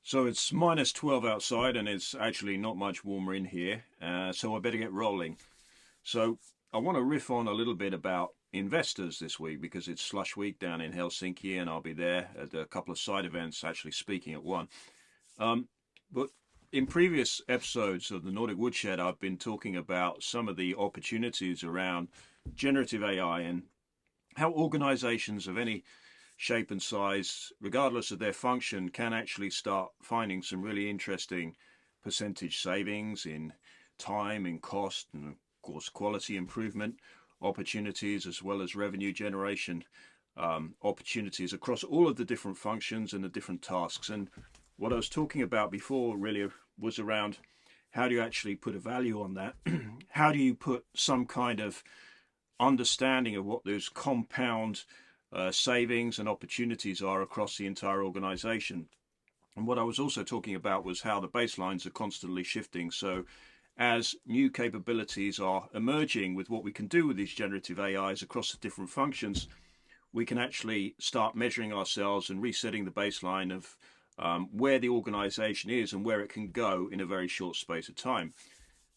So it's minus 12 outside and it's actually not much warmer in here, so I better get rolling. So I want to riff on a little bit about investors this week because it's slush week down in Helsinki and I'll be there at a couple of side events, actually speaking at one. But in previous episodes of the Nordic Woodshed, I've been talking about some of the opportunities around generative AI and how organizations of any shape and size, regardless of their function, can actually start finding some really interesting percentage savings in time, in cost, and of course quality improvement opportunities, as well as revenue generation opportunities across all of the different functions and the different tasks. And what I was talking about before really was around how do you actually put a value on that? How do you put some kind of understanding of what those compound savings and opportunities are across the entire organization? And what I was also talking about was how the baselines are constantly shifting. So as new capabilities are emerging with what we can do with these generative AIs across the different functions, we can actually start measuring ourselves and resetting the baseline of where the organization is and where it can go in a very short space of time.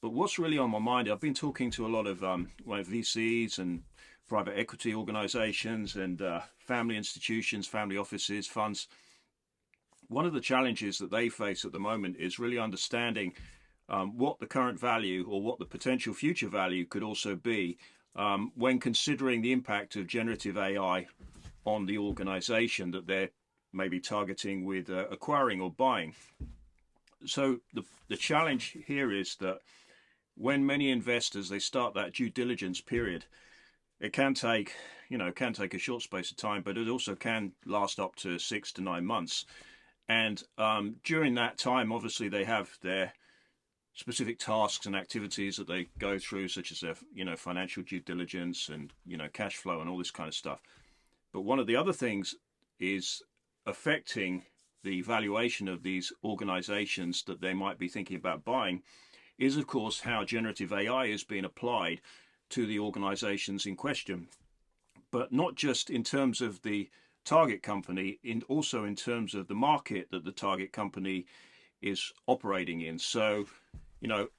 But what's really on my mind, I've been talking to a lot of VCs and private equity organizations and family institutions, family offices, funds. One of the challenges that they face at the moment is really understanding what the current value or what the potential future value could also be when considering the impact of generative AI on the organization that they're maybe targeting with acquiring or buying. So the challenge here is that when many investors, they start that due diligence period, it can take a short space of time, but it also can last up to 6 to 9 months. And during that time, obviously, they have their specific tasks and activities that they go through, such as their financial due diligence and cash flow and all this kind of stuff. But one of the other things is affecting the valuation of these organizations that they might be thinking about buying is, of course, how generative AI is being applied to the organizations in question, but not just in terms of the target company, also in terms of the market that the target company is operating in. So,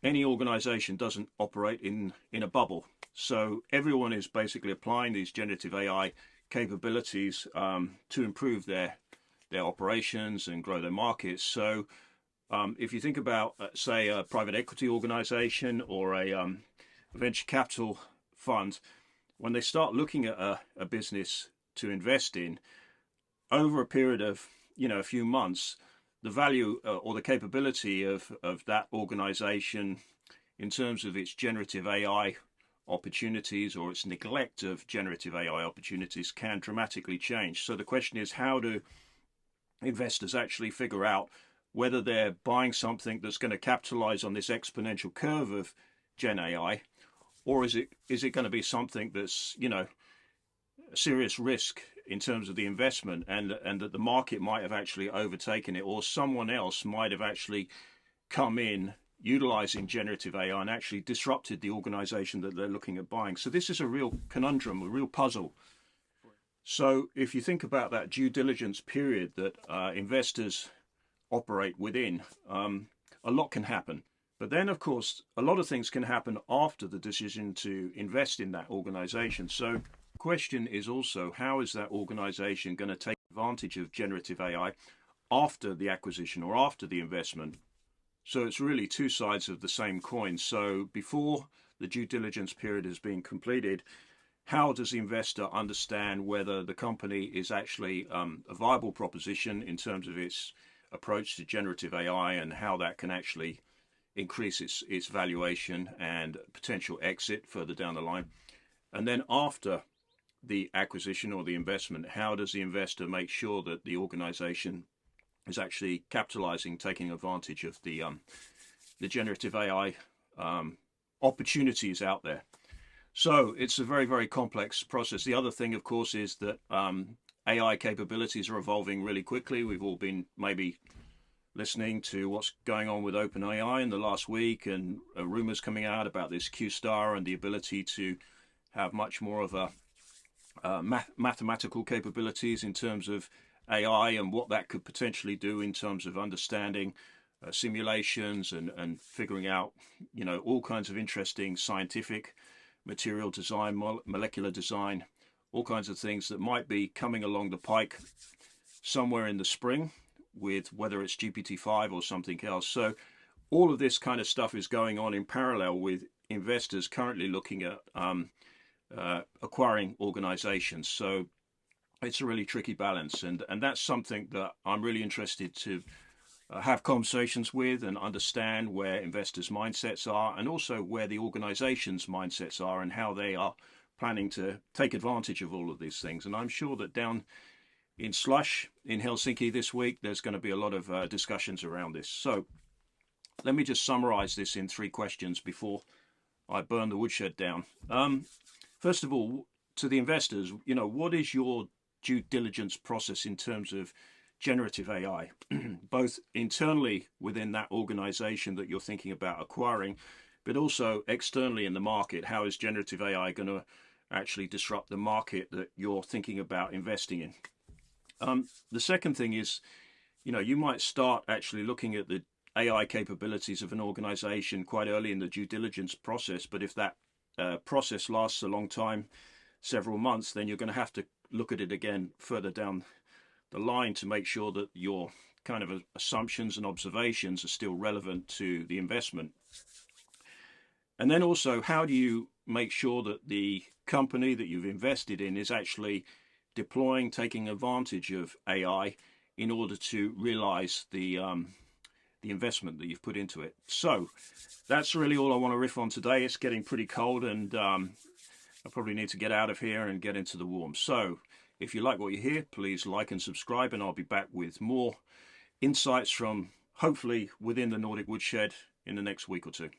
any organization doesn't operate in a bubble. So everyone is basically applying these generative AI capabilities to improve their operations and grow their markets. So if you think about, say, a private equity organization or a venture capital fund, when they start looking at a business to invest in, over a period of a few months, the value or the capability of that organization in terms of its generative AI opportunities or its neglect of generative AI opportunities can dramatically change. So the question is, how do investors actually figure out whether they're buying something that's going to capitalize on this exponential curve of Gen AI, or is it going to be something that's a serious risk in terms of the investment, and that the market might have actually overtaken it, or someone else might have actually come in utilizing generative AI and actually disrupted the organization that they're looking at buying. So this is a real conundrum, a real puzzle. So if you think about that due diligence period that investors operate within, a lot can happen. But then, of course, a lot of things can happen after the decision to invest in that organization. So the question is also, how is that organization going to take advantage of generative AI after the acquisition or after the investment? So it's really two sides of the same coin. So before the due diligence period has been completed, how does the investor understand whether the company is actually a viable proposition in terms of its approach to generative AI and how that can actually increase its valuation and potential exit further down the line? And then after the acquisition or the investment, how does the investor make sure that the organization is actually capitalizing, taking advantage of the generative AI opportunities out there? So it's a very, very complex process. The other thing, of course, is that AI capabilities are evolving really quickly. We've all been maybe listening to what's going on with OpenAI in the last week, and rumors coming out about this Q-star and the ability to have much more of a mathematical capabilities in terms of AI and what that could potentially do in terms of understanding simulations and figuring out, all kinds of interesting scientific material design, molecular design, all kinds of things that might be coming along the pike somewhere in the spring with whether it's GPT-5 or something else. So all of this kind of stuff is going on in parallel with investors currently looking at acquiring organizations. So it's a really tricky balance, and that's something that I'm really interested to have conversations with and understand where investors' mindsets are, and also where the organizations' mindsets are and how they are planning to take advantage of all of these things. And I'm sure that down in Slush in Helsinki this week, there's going to be a lot of discussions around this. So let me just summarize this in 3 questions before I burn the woodshed down. First of all, to the investors, what is your due diligence process in terms of generative AI, both internally within that organization that you're thinking about acquiring, but also externally in the market? How is generative AI going to actually disrupt the market that you're thinking about investing in? The second thing is, you might start actually looking at the AI capabilities of an organization quite early in the due diligence process, but if that process lasts a long time, several months, then you're going to have to look at it again further down the line to make sure that your kind of assumptions and observations are still relevant to the investment. And then also, how do you make sure that the company that you've invested in is actually deploying, taking advantage of AI in order to realize the investment that you've put into it? So that's really all I want to riff on today. It's getting pretty cold, and I probably need to get out of here and get into the warm. So if you like what you hear, please like and subscribe, and I'll be back with more insights from hopefully within the Nordic Woodshed in the next week or two.